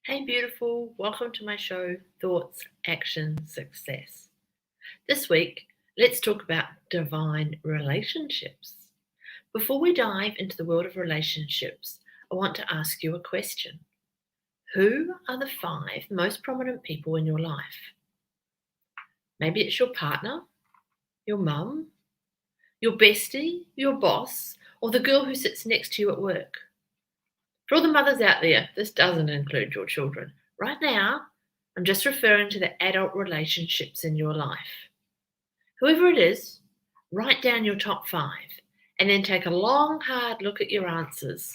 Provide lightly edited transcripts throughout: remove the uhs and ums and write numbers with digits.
Hey, beautiful. Welcome to my show, Thoughts, Action, Success. This week, let's talk about divine relationships. Before we dive into the world of relationships, I want to ask you a question. Who are the 5 most prominent people in your life? Maybe it's your partner, your mum, your bestie, your boss, or the girl who sits next to you at work. For all the mothers out there, this doesn't include your children. Right now, I'm just referring to the adult relationships in your life. Whoever it is, write down your top 5 and then take a long, hard look at your answers.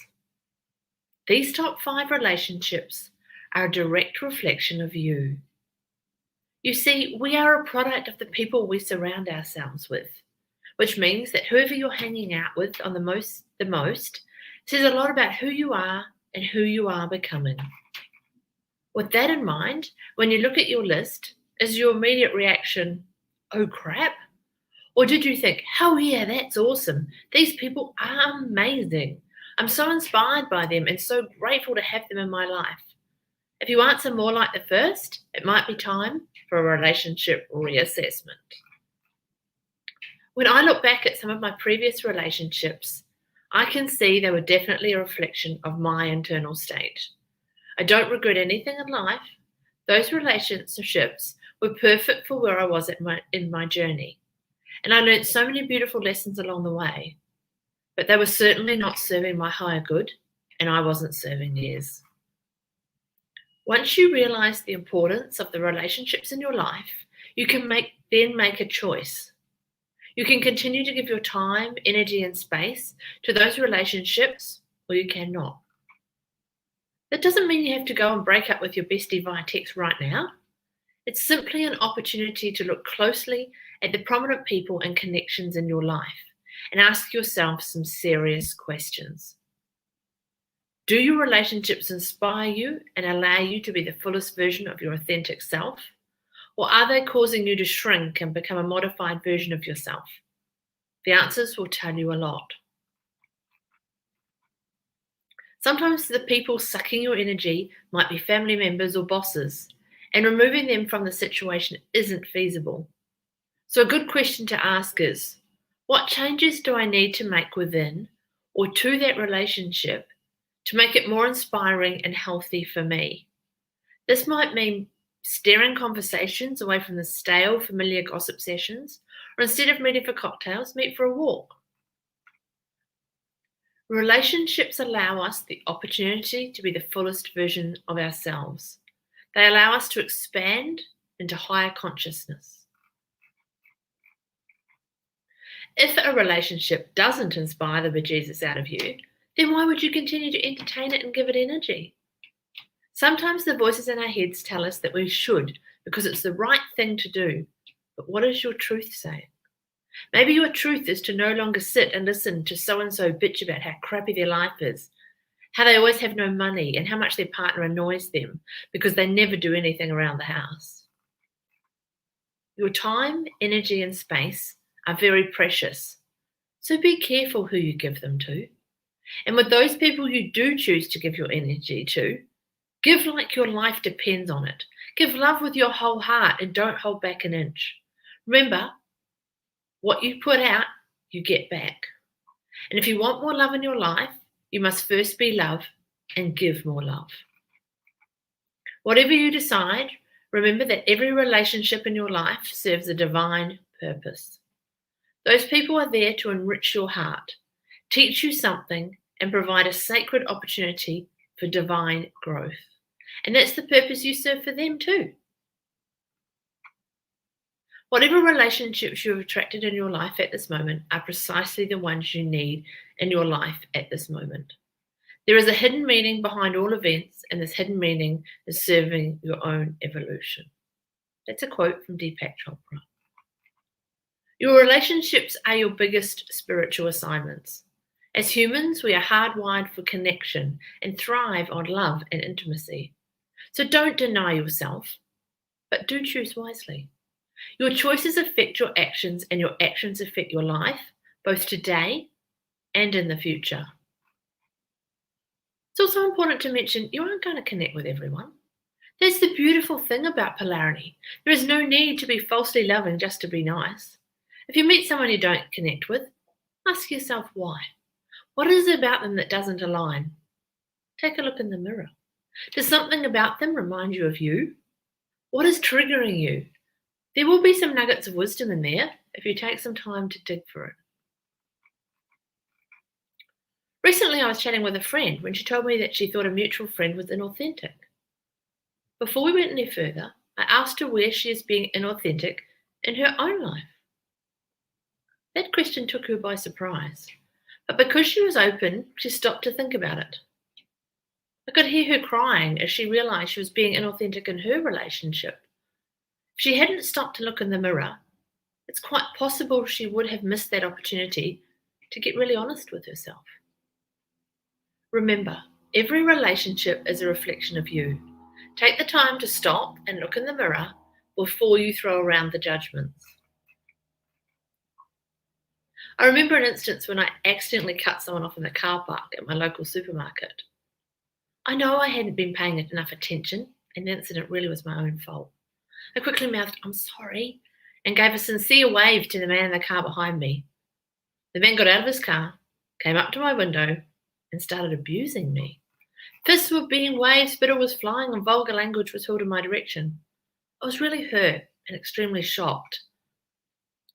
These top 5 relationships are a direct reflection of you. You see, we are a product of the people we surround ourselves with, which means that whoever you're hanging out with on the most says a lot about who you are and who you are becoming. With that in mind, when you look at your list, is your immediate reaction, oh crap? Or did you think, oh yeah, that's awesome. These people are amazing. I'm so inspired by them and so grateful to have them in my life. If you answer more like the first, it might be time for a relationship reassessment. When I look back at some of my previous relationships, I can see they were definitely a reflection of my internal state. I don't regret anything in life. Those relationships were perfect for where I was in my journey. And I learned so many beautiful lessons along the way. But they were certainly not serving my higher good, and I wasn't serving theirs. Once you realize the importance of the relationships in your life, you can make a choice. You can continue to give your time, energy, and space to those relationships, or you cannot. That doesn't mean you have to go and break up with your bestie via text right now. It's simply an opportunity to look closely at the prominent people and connections in your life and ask yourself some serious questions. Do your relationships inspire you and allow you to be the fullest version of your authentic self? Or are they causing you to shrink and become a modified version of yourself? The answers will tell you a lot. Sometimes the people sucking your energy might be family members or bosses, and removing them from the situation isn't feasible. So a good question to ask is, what changes do I need to make within or to that relationship to make it more inspiring and healthy for me? This might mean steering conversations away from the stale, familiar gossip sessions, or instead of meeting for cocktails, meet for a walk. Relationships allow us the opportunity to be the fullest version of ourselves. They allow us to expand into higher consciousness. If a relationship doesn't inspire the bejesus out of you, then why would you continue to entertain it and give it energy? Sometimes the voices in our heads tell us that we should because it's the right thing to do. But what does your truth say? Maybe your truth is to no longer sit and listen to so-and-so bitch about how crappy their life is, how they always have no money, and how much their partner annoys them because they never do anything around the house. Your time, energy, and space are very precious. So be careful who you give them to. And with those people you do choose to give your energy to, give like your life depends on it. Give love with your whole heart and don't hold back an inch. Remember, what you put out, you get back. And if you want more love in your life, you must first be love and give more love. Whatever you decide, remember that every relationship in your life serves a divine purpose. Those people are there to enrich your heart, teach you something, and provide a sacred opportunity for divine growth. And that's the purpose you serve for them too. Whatever relationships you have attracted in your life at this moment are precisely the ones you need in your life at this moment. There is a hidden meaning behind all events, and this hidden meaning is serving your own evolution. That's a quote from Deepak Chopra. Your relationships are your biggest spiritual assignments. As humans, we are hardwired for connection and thrive on love and intimacy. So don't deny yourself, but do choose wisely. Your choices affect your actions, and your actions affect your life, both today and in the future. It's also important to mention you aren't going to connect with everyone. That's the beautiful thing about polarity. There is no need to be falsely loving just to be nice. If you meet someone you don't connect with, ask yourself why. What is it about them that doesn't align? Take a look in the mirror. Does something about them remind you of you? What is triggering you? There will be some nuggets of wisdom in there if you take some time to dig for it. Recently, I was chatting with a friend when she told me that she thought a mutual friend was inauthentic. Before we went any further, I asked her where she is being inauthentic in her own life. That question took her by surprise, but because she was open, she stopped to think about it. I could hear her crying as she realized she was being inauthentic in her relationship. If she hadn't stopped to look in the mirror, it's quite possible she would have missed that opportunity to get really honest with herself. Remember, every relationship is a reflection of you. Take the time to stop and look in the mirror before you throw around the judgments. I remember an instance when I accidentally cut someone off in the car park at my local supermarket. I know I hadn't been paying enough attention, and the incident really was my own fault. I quickly mouthed, "I'm sorry," and gave a sincere wave to the man in the car behind me. The man got out of his car, came up to my window, and started abusing me. Fists were being waved, spittle was flying, and vulgar language was hurled in my direction. I was really hurt and extremely shocked.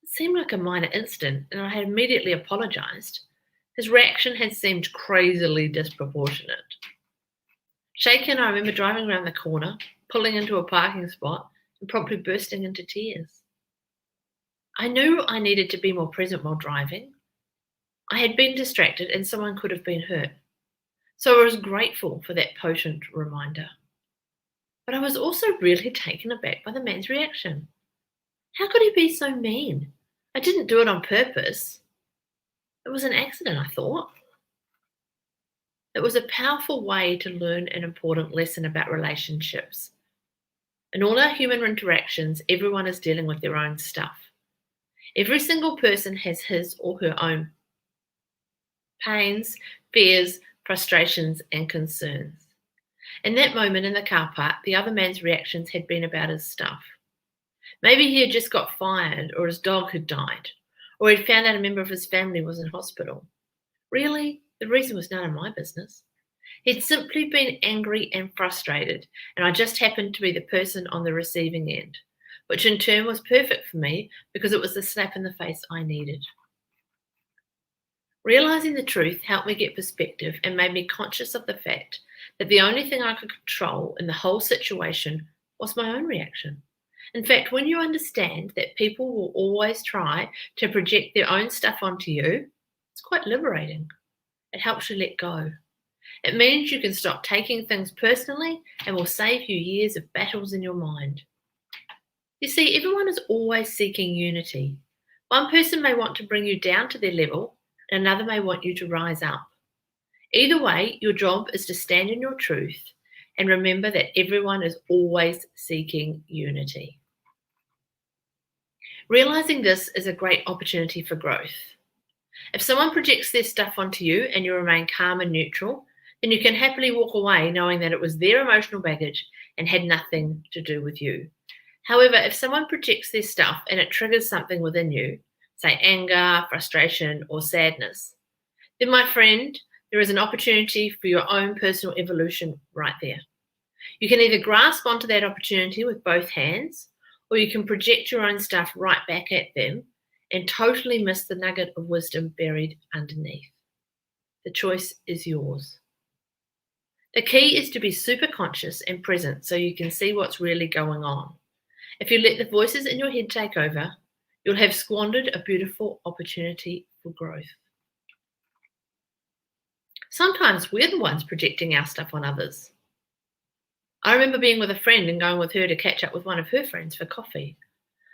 It seemed like a minor incident, and I had immediately apologised. His reaction had seemed crazily disproportionate. Shaken, I remember driving around the corner, pulling into a parking spot, and promptly bursting into tears. I knew I needed to be more present while driving. I had been distracted and someone could have been hurt. So I was grateful for that potent reminder. But I was also really taken aback by the man's reaction. How could he be so mean? I didn't do it on purpose. It was an accident, I thought. It was a powerful way to learn an important lesson about relationships. In all our human interactions, everyone is dealing with their own stuff. Every single person has his or her own pains, fears, frustrations, and concerns. In that moment in the car park, the other man's reactions had been about his stuff. Maybe he had just got fired, or his dog had died, or he'd found out a member of his family was in hospital. Really, the reason was none of my business. He'd simply been angry and frustrated, and I just happened to be the person on the receiving end, which in turn was perfect for me because it was the slap in the face I needed. Realizing the truth helped me get perspective and made me conscious of the fact that the only thing I could control in the whole situation was my own reaction. In fact, when you understand that people will always try to project their own stuff onto you, it's quite liberating. It helps you let go. It means you can stop taking things personally and will save you years of battles in your mind. You see, everyone is always seeking unity. One person may want to bring you down to their level, and another may want you to rise up. Either way, your job is to stand in your truth and remember that everyone is always seeking unity. Realizing this is a great opportunity for growth. If someone projects their stuff onto you and you remain calm and neutral, then you can happily walk away knowing that it was their emotional baggage and had nothing to do with you. However, if someone projects their stuff and it triggers something within you, say anger, frustration, or sadness, then my friend, there is an opportunity for your own personal evolution right there. You can either grasp onto that opportunity with both hands, or you can project your own stuff right back at them and totally miss the nugget of wisdom buried underneath. The choice is yours. The key is to be super conscious and present so you can see what's really going on. If you let the voices in your head take over, you'll have squandered a beautiful opportunity for growth. Sometimes we're the ones projecting our stuff on others. I remember being with a friend and going with her to catch up with one of her friends for coffee.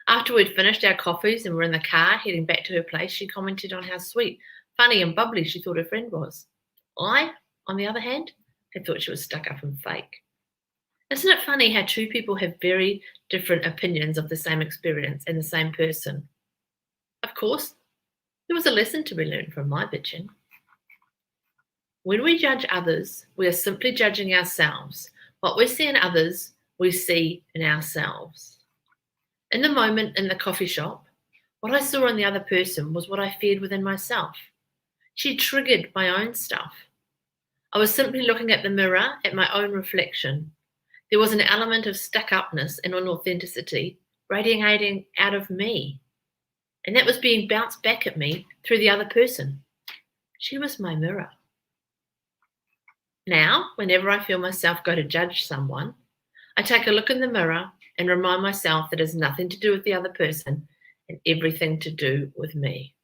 After we'd finished our coffees and were in the car heading back to her place, she commented on how sweet, funny and bubbly she thought her friend was. I, on the other hand, had thought she was stuck up and fake. Isn't it funny how two people have very different opinions of the same experience and the same person? Of course, there was a lesson to be learned from my bitching. When we judge others, we are simply judging ourselves. What we see in others, we see in ourselves. In the moment in the coffee shop, what I saw in the other person was what I feared within myself. She triggered my own stuff. I was simply looking at the mirror at my own reflection. There was an element of stuck-upness and inauthenticity radiating out of me, and that was being bounced back at me through the other person. She was my mirror. Now, whenever I feel myself go to judge someone, I take a look in the mirror and remind myself that it has nothing to do with the other person and everything to do with me.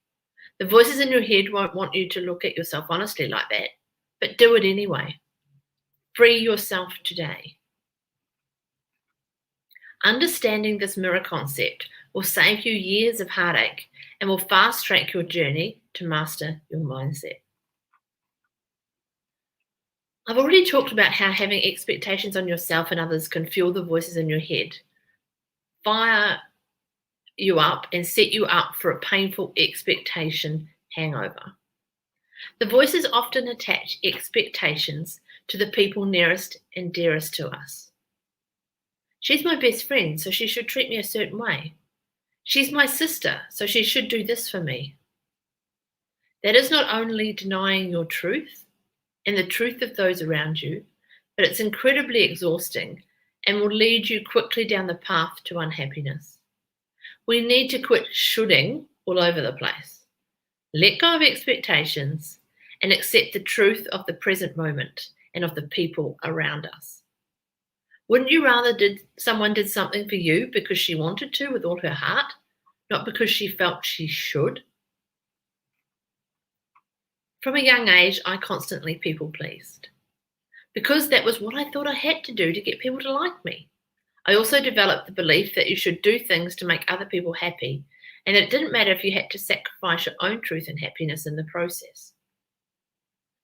The voices in your head won't want you to look at yourself honestly like that, but do it anyway. Free yourself today. Understanding this mirror concept will save you years of heartache and will fast track your journey to master your mindset. I've already talked about how having expectations on yourself and others can fuel the voices in your head, fire you up and set you up for a painful expectation hangover. The voices often attach expectations to the people nearest and dearest to us. She's my best friend, so she should treat me a certain way. She's my sister, so she should do this for me. That is not only denying your truth and the truth of those around you, but it's incredibly exhausting and will lead you quickly down the path to unhappiness. We need to quit shoulding all over the place. Let go of expectations and accept the truth of the present moment and of the people around us. Wouldn't you rather someone did something for you because she wanted to with all her heart, not because she felt she should? From a young age, I constantly people pleased because that was what I thought I had to do to get people to like me. I also developed the belief that you should do things to make other people happy, and it didn't matter if you had to sacrifice your own truth and happiness in the process.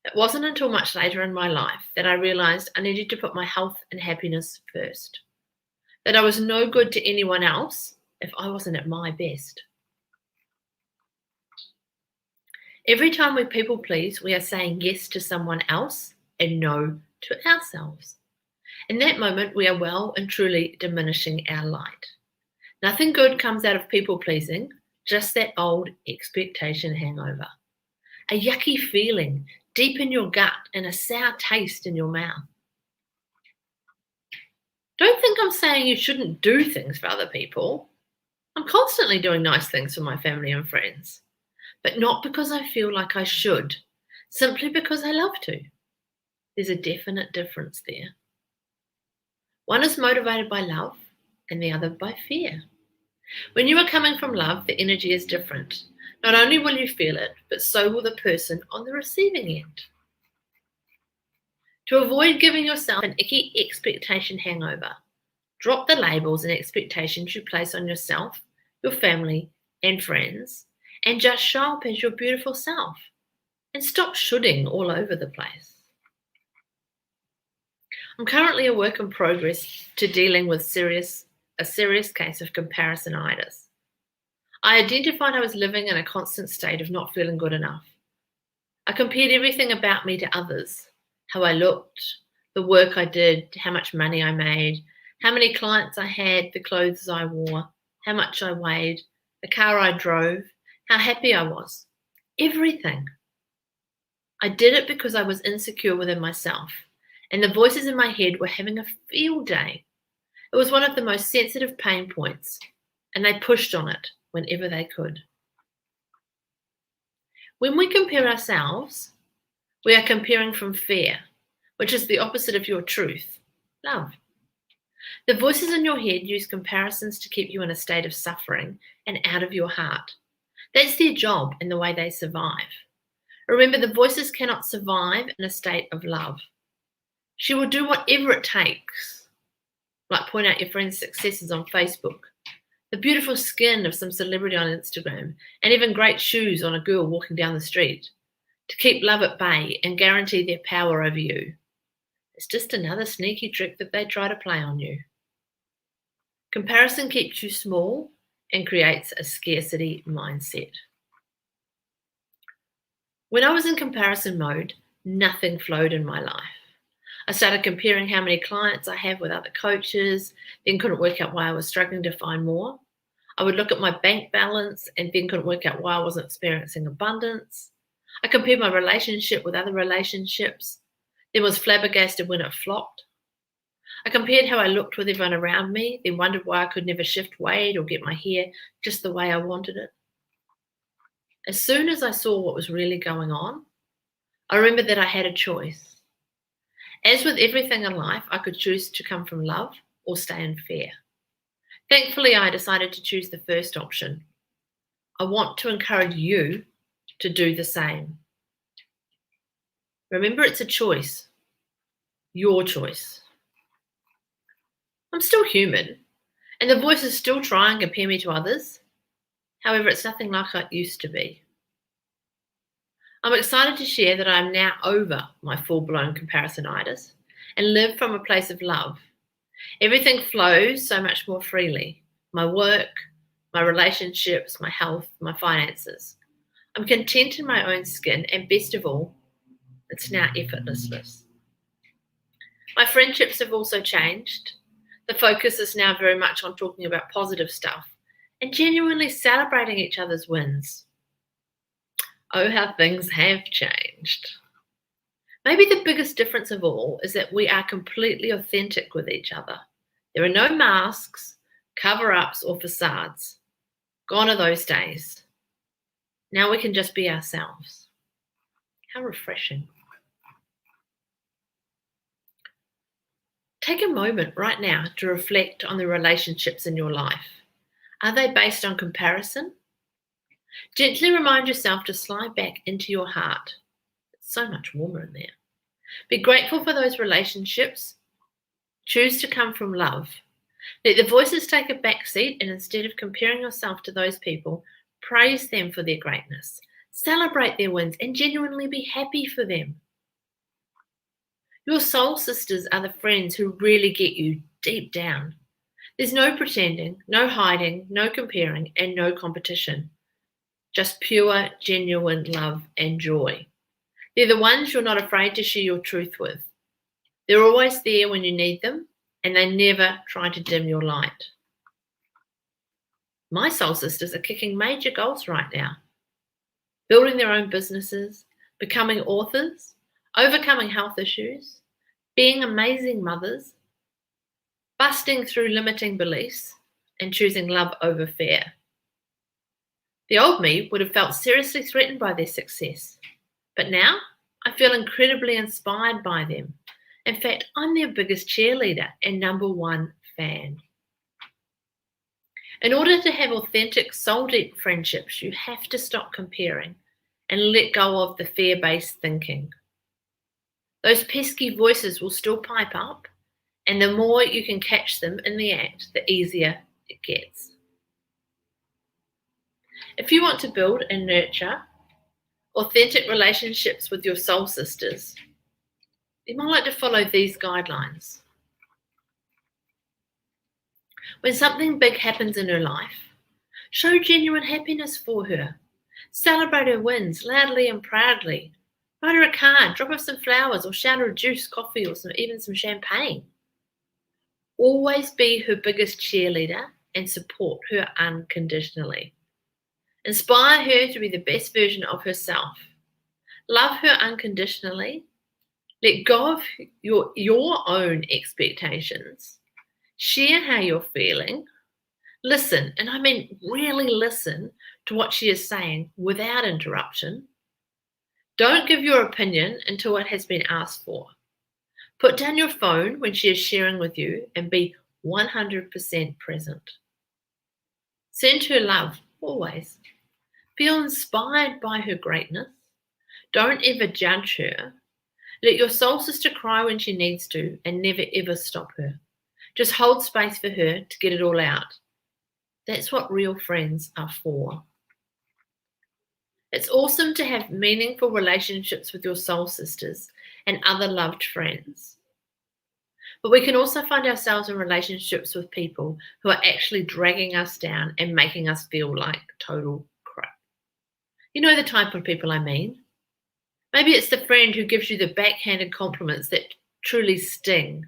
It wasn't until much later in my life that I realized I needed to put my health and happiness first, that I was no good to anyone else if I wasn't at my best. Every time we people please, we are saying yes to someone else and no to ourselves. In that moment, we are well and truly diminishing our light. Nothing good comes out of people pleasing, just that old expectation hangover. A yucky feeling deep in your gut and a sour taste in your mouth. Don't think I'm saying you shouldn't do things for other people. I'm constantly doing nice things for my family and friends, but not because I feel like I should, simply because I love to. There's a definite difference there. One is motivated by love and the other by fear. When you are coming from love, the energy is different. Not only will you feel it, but so will the person on the receiving end. To avoid giving yourself an icky expectation hangover, drop the labels and expectations you place on yourself, your family, and friends, and just show up as your beautiful self and stop shoulding all over the place. I'm currently a work in progress to dealing with a serious case of comparisonitis. I identified I was living in a constant state of not feeling good enough. I compared everything about me to others, how I looked, the work I did, how much money I made, how many clients I had, the clothes I wore, how much I weighed, the car I drove, how happy I was. Everything. I did it because I was insecure within myself, and the voices in my head were having a field day. It was one of the most sensitive pain points, and they pushed on it whenever they could. When we compare ourselves, we are comparing from fear, which is the opposite of your truth, love. The voices in your head use comparisons to keep you in a state of suffering and out of your heart. That's their job and the way they survive. Remember, the voices cannot survive in a state of love. She will do whatever it takes, like point out your friend's successes on Facebook, the beautiful skin of some celebrity on Instagram, and even great shoes on a girl walking down the street, to keep love at bay and guarantee their power over you. It's just another sneaky trick that they try to play on you. Comparison keeps you small and creates a scarcity mindset. When I was in comparison mode, nothing flowed in my life. I started comparing how many clients I have with other coaches, then couldn't work out why I was struggling to find more. I would look at my bank balance and then couldn't work out why I wasn't experiencing abundance. I compared my relationship with other relationships, then was flabbergasted when it flopped. I compared how I looked with everyone around me, then wondered why I could never shift weight or get my hair just the way I wanted it. As soon as I saw what was really going on, I remembered that I had a choice. As with everything in life, I could choose to come from love or stay in fear. Thankfully, I decided to choose the first option. I want to encourage you to do the same. Remember, it's a choice. Your choice. I'm still human, and the voices still try and compare me to others. However, it's nothing like it used to be. I'm excited to share that I'm now over my full-blown comparisonitis and live from a place of love. Everything flows so much more freely. My work, my relationships, my health, my finances. I'm content in my own skin, and best of all, it's now effortless. My friendships have also changed. The focus is now very much on talking about positive stuff and genuinely celebrating each other's wins. Oh, how things have changed. Maybe the biggest difference of all is that we are completely authentic with each other. There are no masks, cover-ups, or facades. Gone are those days. Now we can just be ourselves. How refreshing. Take a moment right now to reflect on the relationships in your life. Are they based on comparison? Gently remind yourself to slide back into your heart. It's so much warmer in there. Be grateful for those relationships. Choose to come from love. Let the voices take a back seat, and instead of comparing yourself to those people, praise them for their greatness. Celebrate their wins and genuinely be happy for them. Your soul sisters are the friends who really get you deep down. There's no pretending, no hiding, no comparing, and no competition. Just pure, genuine love and joy. They're the ones you're not afraid to share your truth with. They're always there when you need them, and they never try to dim your light. My soul sisters are kicking major goals right now. Building their own businesses, becoming authors, overcoming health issues, being amazing mothers, busting through limiting beliefs, and choosing love over fear. The old me would have felt seriously threatened by their success, but now I feel incredibly inspired by them. In fact, I'm their biggest cheerleader and number one fan. In order to have authentic, soul-deep friendships, you have to stop comparing and let go of the fear-based thinking. Those pesky voices will still pipe up, and the more you can catch them in the act, the easier it gets. If you want to build and nurture authentic relationships with your soul sisters, you might like to follow these guidelines. When something big happens in her life, show genuine happiness for her. Celebrate her wins loudly and proudly. Write her a card, drop her some flowers, or shout her a juice, coffee, or even some champagne. Always be her biggest cheerleader and support her unconditionally. Inspire her to be the best version of herself. Love her unconditionally. Let go of your own expectations. Share how you're feeling. Listen, and I mean really listen to what she is saying without interruption. Don't give your opinion until it has been asked for. Put down your phone when she is sharing with you and be 100% present. Send her love, always. Feel inspired by her greatness. Don't ever judge her. Let your soul sister cry when she needs to and never ever stop her. Just hold space for her to get it all out. That's what real friends are for. It's awesome to have meaningful relationships with your soul sisters and other loved friends. But we can also find ourselves in relationships with people who are actually dragging us down and making us feel like total crap. You know the type of people I mean. Maybe it's the friend who gives you the backhanded compliments that truly sting.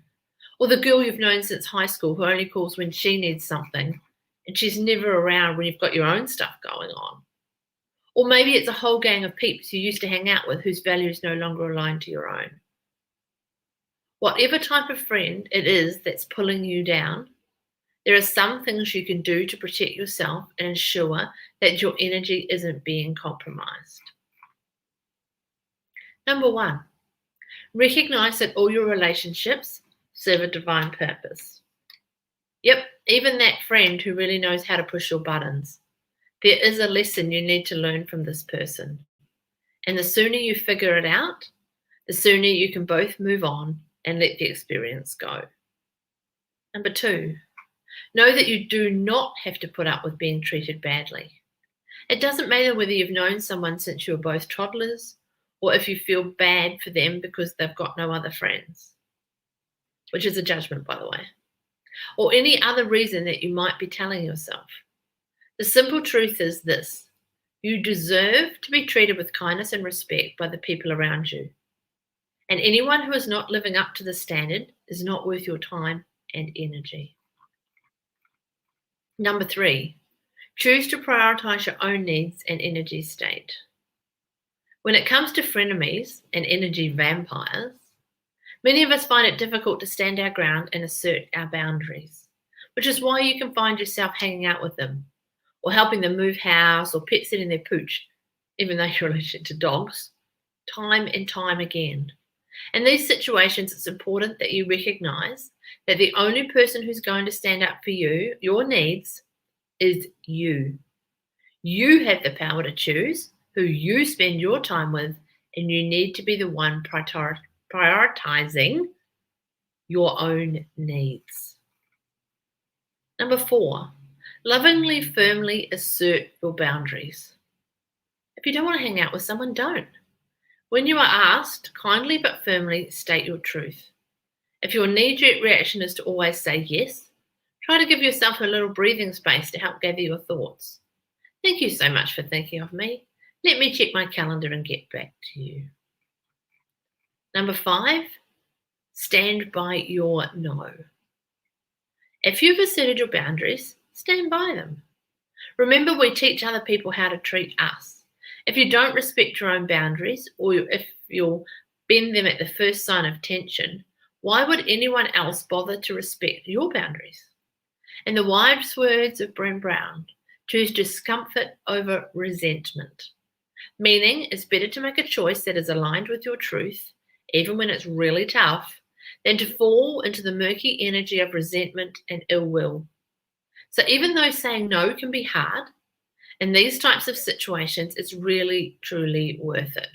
Or the girl you've known since high school who only calls when she needs something and she's never around when you've got your own stuff going on. Or maybe it's a whole gang of peeps you used to hang out with whose values no longer align to your own. Whatever type of friend it is that's pulling you down, there are some things you can do to protect yourself and ensure that your energy isn't being compromised. Number 1, recognize that all your relationships serve a divine purpose. Yep, even that friend who really knows how to push your buttons. There is a lesson you need to learn from this person. And the sooner you figure it out, the sooner you can both move on and let the experience go. Number 2, know that you do not have to put up with being treated badly. It doesn't matter whether you've known someone since you were both toddlers or if you feel bad for them because they've got no other friends, which is a judgment, by the way, or any other reason that you might be telling yourself. The simple truth is this: you deserve to be treated with kindness and respect by the people around you. And anyone who is not living up to the standard is not worth your time and energy. Number 3, choose to prioritize your own needs and energy state. When it comes to frenemies and energy vampires, many of us find it difficult to stand our ground and assert our boundaries, which is why you can find yourself hanging out with them or helping them move house or pet sitting their pooch, even though you're allergic to dogs, time and time again. In these situations, it's important that you recognize that the only person who's going to stand up for you, your needs, is you. You have the power to choose who you spend your time with, and you need to be the one prioritizing your own needs. Number 4, lovingly, firmly assert your boundaries. If you don't want to hang out with someone, don't. When you are asked, kindly but firmly state your truth. If your knee-jerk reaction is to always say yes, try to give yourself a little breathing space to help gather your thoughts. Thank you so much for thinking of me. Let me check my calendar and get back to you. Number 5, stand by your no. If you've asserted your boundaries, stand by them. Remember, we teach other people how to treat us. If you don't respect your own boundaries, or if you'll bend them at the first sign of tension, why would anyone else bother to respect your boundaries? In the wise words of Brené Brown, choose discomfort over resentment. Meaning, it's better to make a choice that is aligned with your truth, even when it's really tough, than to fall into the murky energy of resentment and ill will. So even though saying no can be hard, in these types of situations, it's really, truly worth it.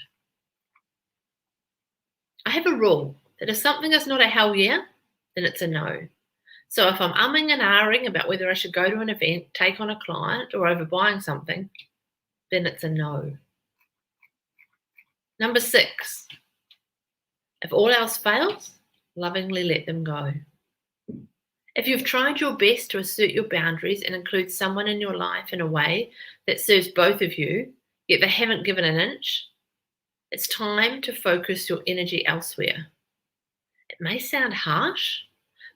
I have a rule that if something is not a hell yeah, then it's a no. So if I'm umming and ahhing about whether I should go to an event, take on a client, or overbuying something, then it's a no. Number 6, if all else fails, lovingly let them go. If you've tried your best to assert your boundaries and include someone in your life in a way that serves both of you, yet they haven't given an inch, it's time to focus your energy elsewhere. It may sound harsh,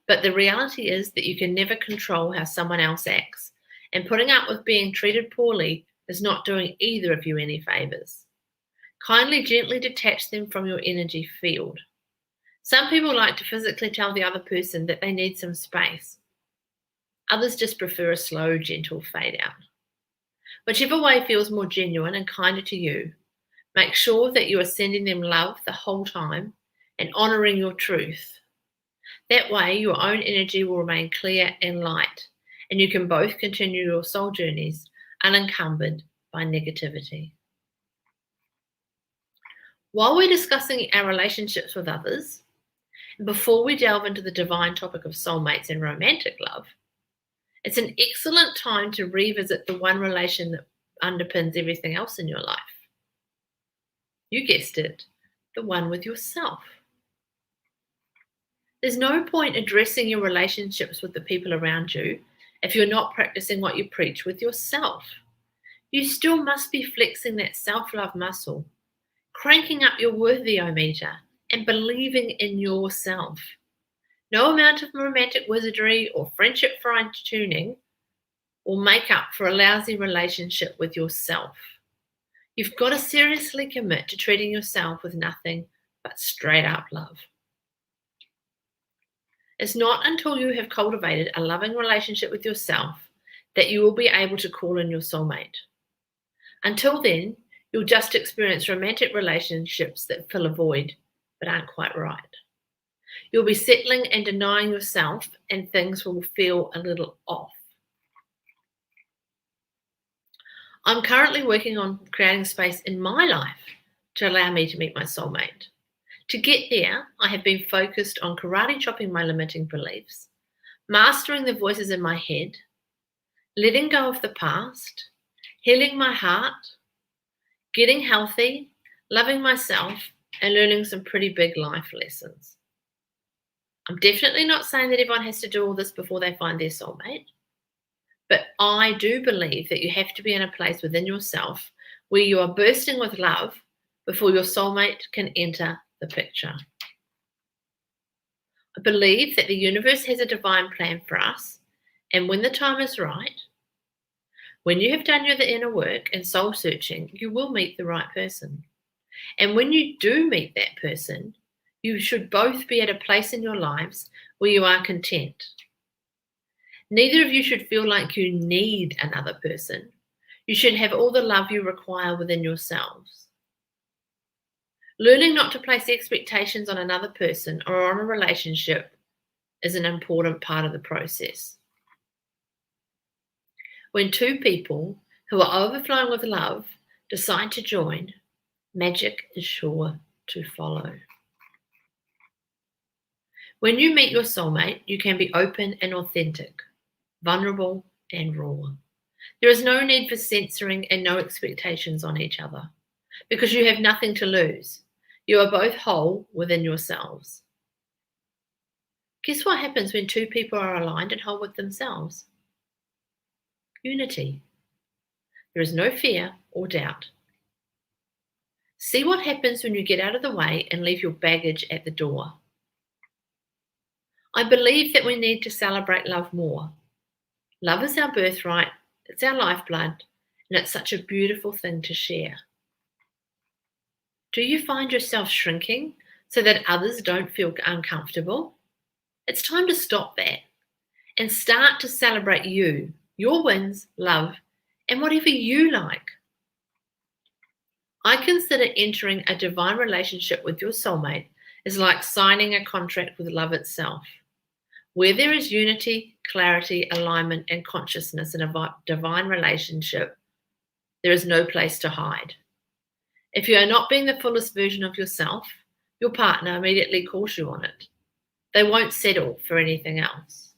but the reality is that you can never control how someone else acts, and putting up with being treated poorly is not doing either of you any favors. Kindly, gently detach them from your energy field. Some people like to physically tell the other person that they need some space. Others just prefer a slow, gentle fade out. Whichever way feels more genuine and kinder to you, make sure that you are sending them love the whole time and honoring your truth. That way, your own energy will remain clear and light, and you can both continue your soul journeys unencumbered by negativity. While we're discussing our relationships with others, before we delve into the divine topic of soulmates and romantic love, it's an excellent time to revisit the one relation that underpins everything else in your life. You guessed it, the one with yourself. There's no point addressing your relationships with the people around you if you're not practicing what you preach with yourself. You still must be flexing that self-love muscle, cranking up your worthy-o-meter and believing in yourself. No amount of romantic wizardry or friendship fine-tuning will make up for a lousy relationship with yourself. You've got to seriously commit to treating yourself with nothing but straight up love. It's not until you have cultivated a loving relationship with yourself that you will be able to call in your soulmate. Until then, you'll just experience romantic relationships that fill a void but aren't quite right. You'll be settling and denying yourself, and things will feel a little off. I'm currently working on creating space in my life to allow me to meet my soulmate. To get there, I have been focused on karate chopping my limiting beliefs, mastering the voices in my head, letting go of the past, healing my heart, getting healthy, loving myself, and learning some pretty big life lessons. I'm definitely not saying that everyone has to do all this before they find their soulmate, but I do believe that you have to be in a place within yourself where you are bursting with love before your soulmate can enter the picture. I believe that the universe has a divine plan for us, and when the time is right, when you have done your inner work and soul searching, you will meet the right person. And when you do meet that person, you should both be at a place in your lives where you are content. Neither of you should feel like you need another person. You should have all the love you require within yourselves. Learning not to place expectations on another person or on a relationship is an important part of the process. When two people who are overflowing with love decide to join, magic is sure to follow. When you meet your soulmate, you can be open and authentic, vulnerable and raw. There is no need for censoring and no expectations on each other because you have nothing to lose. You are both whole within yourselves. Guess what happens when two people are aligned and whole with themselves? Unity. There is no fear or doubt. See what happens when you get out of the way and leave your baggage at the door. I believe that we need to celebrate love more. Love is our birthright, it's our lifeblood, and it's such a beautiful thing to share. Do you find yourself shrinking so that others don't feel uncomfortable? It's time to stop that and start to celebrate you, your wins, love, and whatever you like. I consider entering a divine relationship with your soulmate is like signing a contract with love itself. Where there is unity, clarity, alignment, and consciousness in a divine relationship, there is no place to hide. If you are not being the fullest version of yourself, your partner immediately calls you on it. They won't settle for anything else.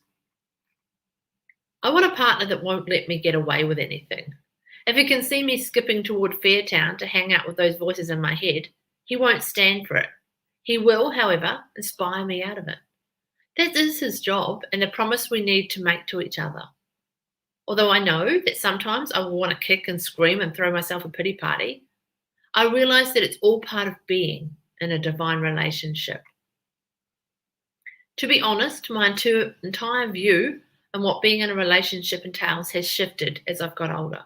I want a partner that won't let me get away with anything. If he can see me skipping toward Fairtown to hang out with those voices in my head, he won't stand for it. He will, however, inspire me out of it. That is his job and the promise we need to make to each other. Although I know that sometimes I will want to kick and scream and throw myself a pity party, I realize that it's all part of being in a divine relationship. To be honest, my entire view on what being in a relationship entails has shifted as I've got older.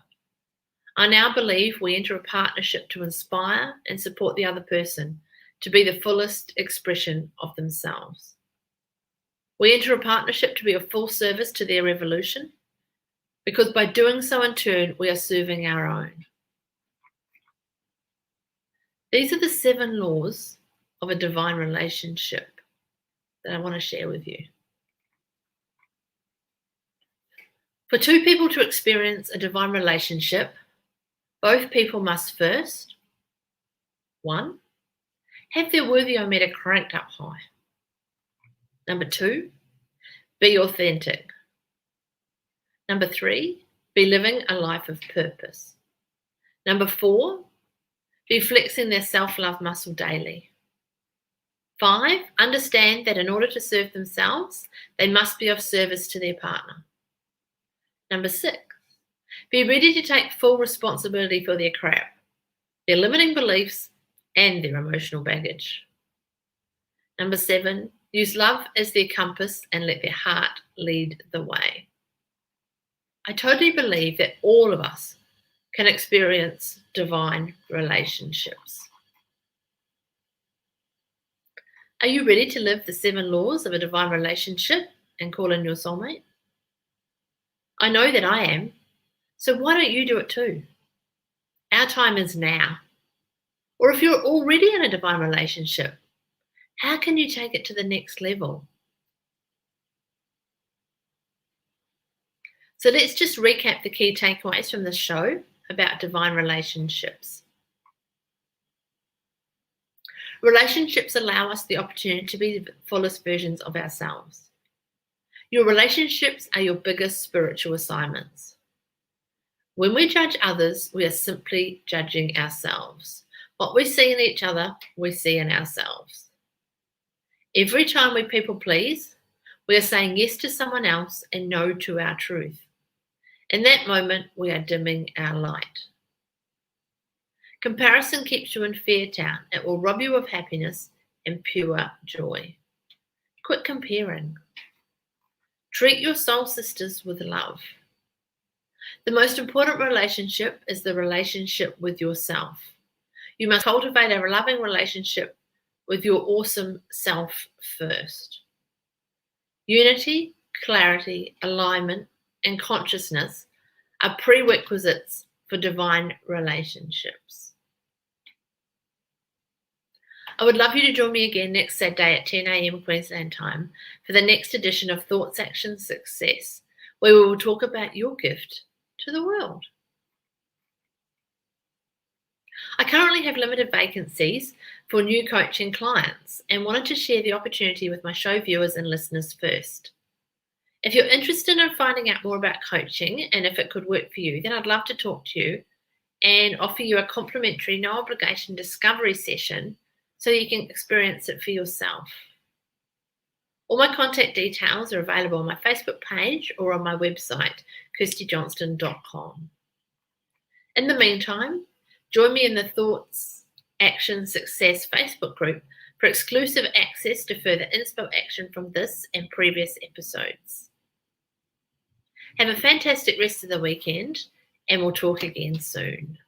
I now believe we enter a partnership to inspire and support the other person to be the fullest expression of themselves. We enter a partnership to be of full service to their evolution, because by doing so in turn, we are serving our own. These are the 7 laws of a divine relationship that I want to share with you. For two people to experience a divine relationship, both people must first, 1, have their worthyometer cranked up high. Number 2, be authentic. Number 3, be living a life of purpose. Number 4, be flexing their self-love muscle daily. 5, understand that in order to serve themselves, they must be of service to their partner. Number 6, be ready to take full responsibility for their crap, their limiting beliefs, and their emotional baggage. Number 7, use love as their compass and let their heart lead the way. I totally believe that all of us can experience divine relationships. Are you ready to live the 7 laws of a divine relationship and call in your soulmate? I know that I am, so why don't you do it too? Our time is now. Or if you're already in a divine relationship, how can you take it to the next level? So let's just recap the key takeaways from this show about divine relationships. Relationships allow us the opportunity to be the fullest versions of ourselves. Your relationships are your biggest spiritual assignments. When we judge others, we are simply judging ourselves. What we see in each other, we see in ourselves. Every time we people please, we are saying yes to someone else and no to our truth. In that moment, we are dimming our light. Comparison keeps you in fear town. It will rob you of happiness and pure joy. Quit comparing. Treat your soul sisters with love. The most important relationship is the relationship with yourself. You must cultivate a loving relationship with your awesome self first. Unity, clarity, alignment, and consciousness are prerequisites for divine relationships. I would love you to join me again next Saturday at 10 a.m. Queensland time for the next edition of Thoughts, Action, Success, where we will talk about your gift to the world. I currently have limited vacancies for new coaching clients and wanted to share the opportunity with my show viewers and listeners first. If you're interested in finding out more about coaching and if it could work for you, then I'd love to talk to you and offer you a complimentary, no obligation discovery session so you can experience it for yourself. All my contact details are available on my Facebook page or on my website, KirstieJohnston.com. In the meantime, join me in the Thoughts, Action, Success Facebook group for exclusive access to further inspo action from this and previous episodes. Have a fantastic rest of the weekend, and we'll talk again soon.